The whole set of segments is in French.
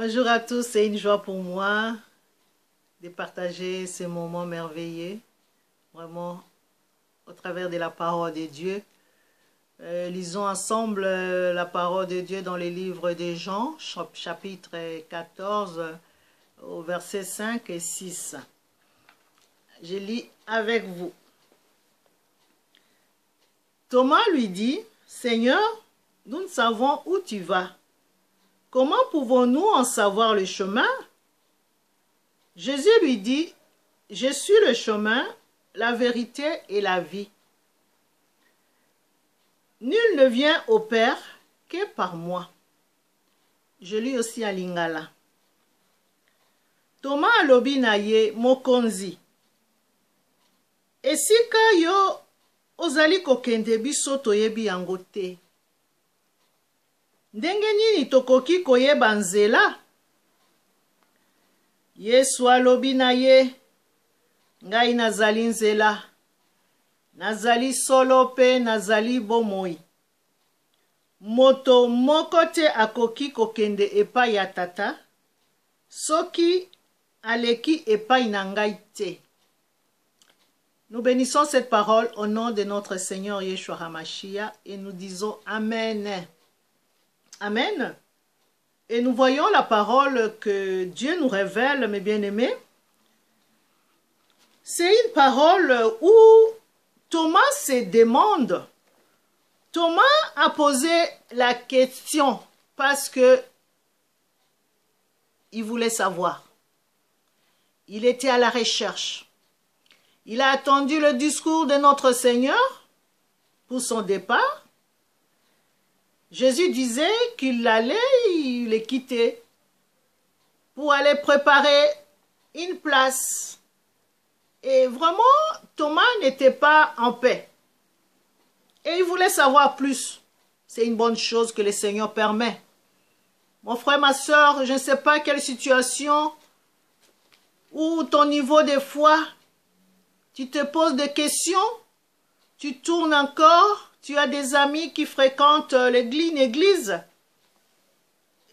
Bonjour à tous, c'est une joie pour moi de partager ce moment merveilleux, vraiment au travers de la parole de Dieu. Lisons ensemble la parole de Dieu dans les livres de Jean, chapitre 14, au verset 5 et 6. Je lis avec vous. Thomas lui dit, « Seigneur, nous ne savons où tu vas. Comment pouvons-nous en savoir le chemin? » Jésus lui dit, « Je suis le chemin, la vérité et la vie. Nul ne vient au Père que par moi. » Je lis aussi à Lingala. Thomas alobi na ye mokonzi. Esika yo ozali kokende biso toyebi yango te. Ndenge nini tokoki koyeba nzela? Yesu alobi na ye, ngai nazali nzela, nazali solo pe nazali bomoi. Moto moko te akoki kokende epai ya tata, soki aleki epai na ngai te. Nous bénissons cette parole au nom de notre Seigneur Yeshua HaMashiach et nous disons Amen. Amen. Et nous voyons la parole que Dieu nous révèle, mes bien-aimés. C'est une parole où Thomas se demande. Thomas a posé la question parce que il voulait savoir. Il était à la recherche. Il a attendu le discours de notre Seigneur pour son départ. Jésus disait qu'il allait les quitter pour aller préparer une place. Et vraiment, Thomas n'était pas en paix. Et il voulait savoir plus. C'est une bonne chose que le Seigneur permet. Mon frère, ma soeur, je ne sais pas quelle situation ou ton niveau de foi, tu te poses des questions, tu tournes encore, tu as des amis qui fréquentent l'église.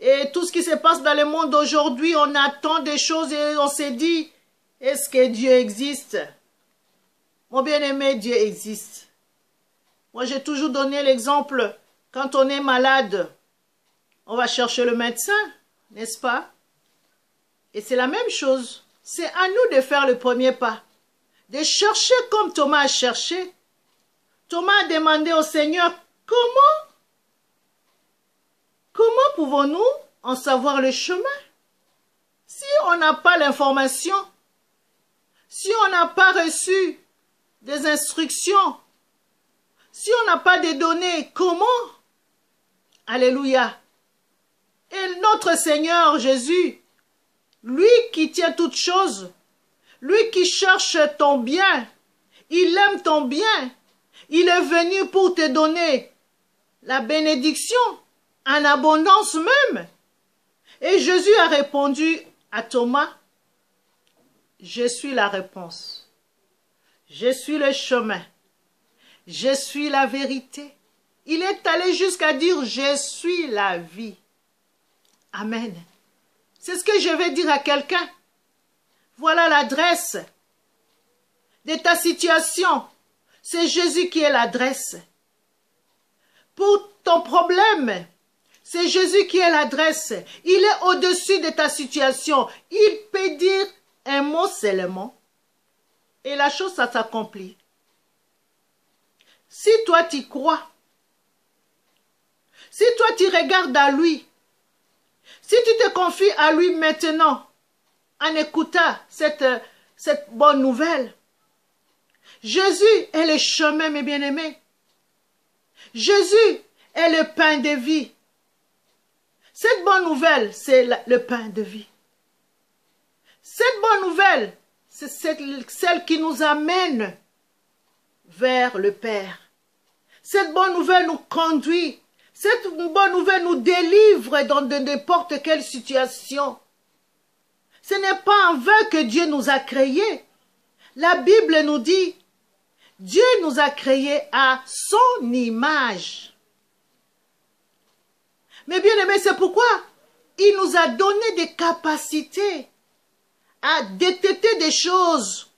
Et tout ce qui se passe dans le monde aujourd'hui, on attend des choses et on se dit, est-ce que Dieu existe? Mon bien-aimé, Dieu existe. Moi, j'ai toujours donné l'exemple, quand on est malade, on va chercher le médecin, n'est-ce pas? Et c'est la même chose. C'est à nous de faire le premier pas. De chercher comme Thomas a cherché. Thomas a demandé au Seigneur, comment pouvons-nous en savoir le chemin? Si on n'a pas l'information, si on n'a pas reçu des instructions, si on n'a pas de données, comment? Alléluia. Et notre Seigneur Jésus, lui qui tient toutes choses, lui qui cherche ton bien, il aime ton bien, il est venu pour te donner la bénédiction en abondance même. Et Jésus a répondu à Thomas, je suis la réponse, je suis le chemin, je suis la vérité. Il est allé jusqu'à dire, je suis la vie. Amen. C'est ce que je vais dire à quelqu'un. Voilà l'adresse de ta situation. C'est Jésus qui est l'adresse. Pour ton problème, c'est Jésus qui est l'adresse. Il est au-dessus de ta situation. Il peut dire un mot seulement et la chose, ça s'accomplit. Si toi, tu crois, si toi, tu regardes à lui, si tu te confies à lui maintenant, en écoutant cette bonne nouvelle, Jésus est le chemin, mes bien-aimés. Jésus est le pain de vie. Cette bonne nouvelle, c'est le pain de vie. Cette bonne nouvelle, c'est celle qui nous amène vers le Père. Cette bonne nouvelle nous conduit. Cette bonne nouvelle nous délivre dans n'importe quelle situation. Ce n'est pas en vain que Dieu nous a créés. La Bible nous dit, Dieu nous a créés à son image. Mais bien aimé, c'est pourquoi Il nous a donné des capacités à détecter des choses.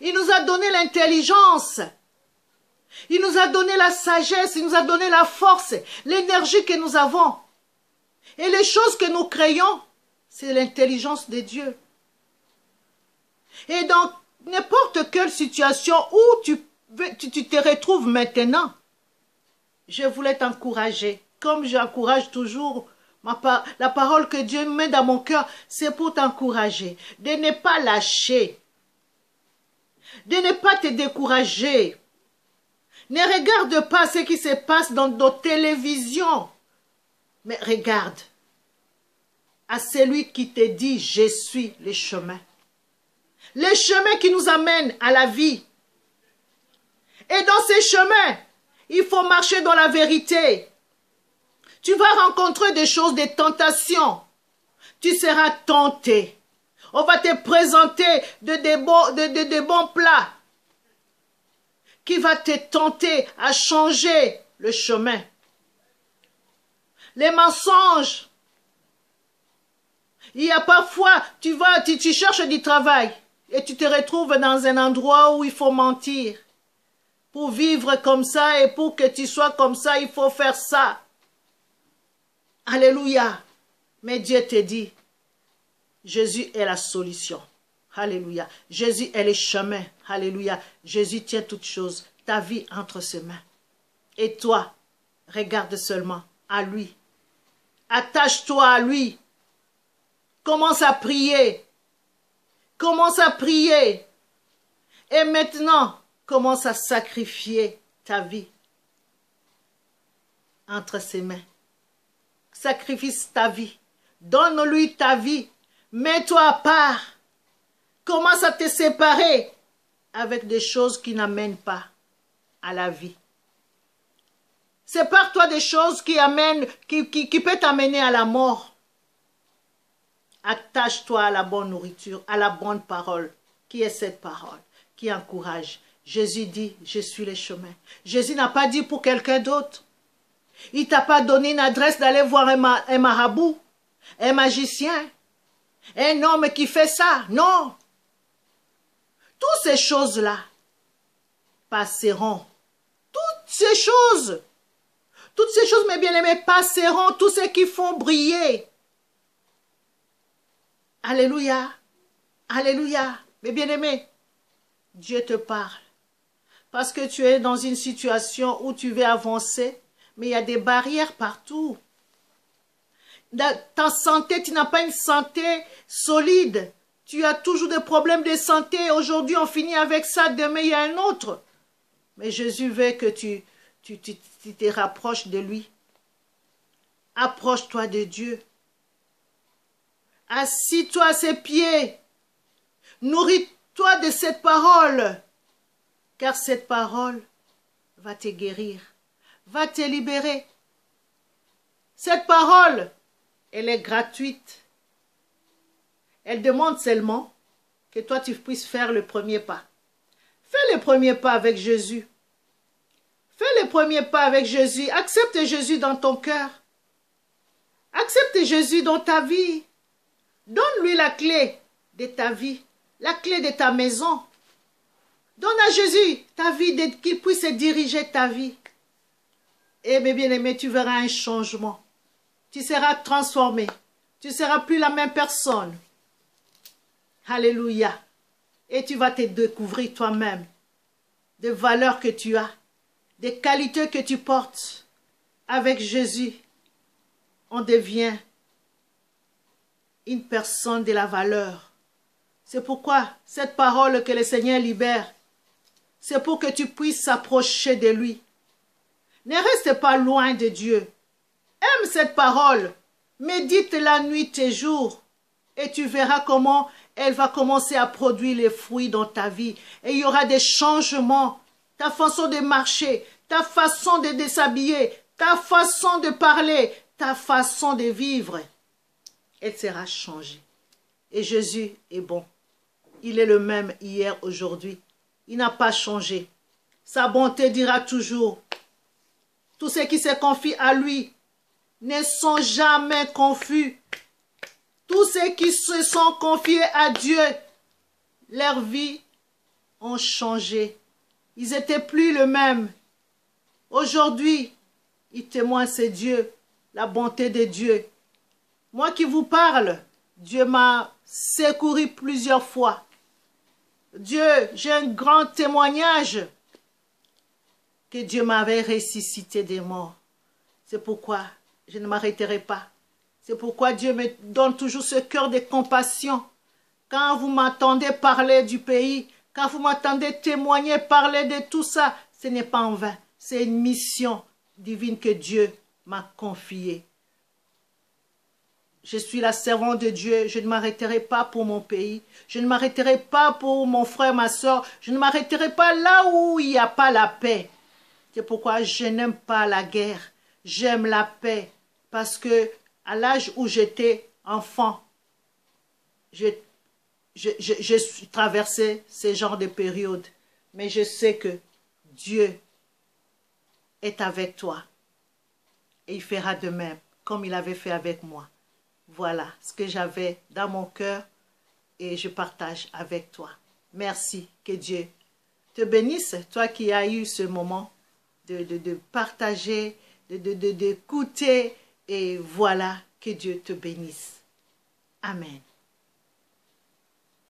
Il nous a donné l'intelligence. Il nous a donné la sagesse. Il nous a donné la force, l'énergie que nous avons. Et les choses que nous créons, c'est l'intelligence de Dieu. Et dans n'importe quelle situation où tu te retrouves maintenant, je voulais t'encourager, comme j'encourage toujours, la parole que Dieu met dans mon cœur, c'est pour t'encourager, de ne pas lâcher, de ne pas te décourager. Ne regarde pas ce qui se passe dans nos télévisions, mais regarde à celui qui te dit « Je suis le chemin ». Le chemin qui nous amène à la vie. Et dans ces chemins, il faut marcher dans la vérité. Tu vas rencontrer des choses, des tentations. Tu seras tenté. On va te présenter de bons plats qui va te tenter à changer le chemin. Les mensonges. Il y a parfois, tu cherches du travail et tu te retrouves dans un endroit où il faut mentir. Pour vivre comme ça et pour que tu sois comme ça, il faut faire ça. Alléluia. Mais Dieu te dit, Jésus est la solution. Alléluia. Jésus est le chemin. Alléluia. Jésus tient toutes choses. Ta vie entre ses mains. Et toi, regarde seulement à lui. Attache-toi à lui. Commence à prier. Commence à prier. Et maintenant, commence à sacrifier ta vie entre ses mains. Sacrifie ta vie. Donne-lui ta vie. Mets-toi à part. Commence à te séparer avec des choses qui n'amènent pas à la vie. Sépare-toi des choses qui peuvent t'amener à la mort. Attache-toi à la bonne nourriture, à la bonne parole. Qui est cette parole? Qui encourage. Jésus dit, je suis le chemin. Jésus n'a pas dit pour quelqu'un d'autre. Il t'a pas donné une adresse d'aller voir un marabout, un magicien, un homme qui fait ça. Non. Toutes ces choses-là passeront. Toutes ces choses, mes bien-aimés, passeront. Tous ceux qui font briller. Alléluia. Alléluia. Mes bien-aimés, Dieu te parle. Parce que tu es dans une situation où tu veux avancer, mais il y a des barrières partout. Ta santé, tu n'as pas une santé solide. Tu as toujours des problèmes de santé. Aujourd'hui, on finit avec ça. Demain, il y a un autre. Mais Jésus veut que tu te rapproches de lui. Approche-toi de Dieu. Assis-toi à ses pieds. Nourris-toi de cette parole. Car cette parole va te guérir, va te libérer. Cette parole, elle est gratuite. Elle demande seulement que toi tu puisses faire le premier pas. Fais le premier pas avec Jésus. Fais le premier pas avec Jésus. Accepte Jésus dans ton cœur. Accepte Jésus dans ta vie. Donne-lui la clé de ta vie, la clé de ta maison. Donne à Jésus ta vie, qu'il puisse diriger ta vie. Et mes bien-aimés, tu verras un changement. Tu seras transformé. Tu ne seras plus la même personne. Alléluia. Et tu vas te découvrir toi-même des valeurs que tu as, des qualités que tu portes. Avec Jésus, on devient une personne de la valeur. C'est pourquoi cette parole que le Seigneur libère, c'est pour que tu puisses s'approcher de lui. Ne reste pas loin de Dieu. Aime cette parole. Médite la nuit et jour. Et tu verras comment elle va commencer à produire les fruits dans ta vie. Et il y aura des changements. Ta façon de marcher, ta façon de s'habiller, ta façon de parler, ta façon de vivre. Elle sera changée. Et Jésus est bon. Il est le même hier, aujourd'hui. Il n'a pas changé. Sa bonté dira toujours. Tous ceux qui se confient à lui ne sont jamais confus. ceux qui se sont confiés à Dieu, leur vie ont changé. Ils n'étaient plus les mêmes. Aujourd'hui, ils témoignent, c'est Dieu, la bonté de Dieu. Moi qui vous parle, Dieu m'a secouru plusieurs fois. Dieu, j'ai un grand témoignage que Dieu m'avait ressuscité des morts. C'est pourquoi je ne m'arrêterai pas. C'est pourquoi Dieu me donne toujours ce cœur de compassion. Quand vous m'entendez parler du pays, quand vous m'entendez témoigner, parler de tout ça, ce n'est pas en vain. C'est une mission divine que Dieu m'a confiée. Je suis la servante de Dieu. Je ne m'arrêterai pas pour mon pays. Je ne m'arrêterai pas pour mon frère, ma soeur. Je ne m'arrêterai pas là où il n'y a pas la paix. C'est pourquoi je n'aime pas la guerre. J'aime la paix. Parce que à l'âge où j'étais enfant, je suis traversé ce genre de période. Mais je sais que Dieu est avec toi. Et il fera de même, comme il avait fait avec moi. Voilà ce que j'avais dans mon cœur et je partage avec toi. Merci, que Dieu te bénisse, toi qui as eu ce moment de partager, d'écouter et voilà, que Dieu te bénisse. Amen.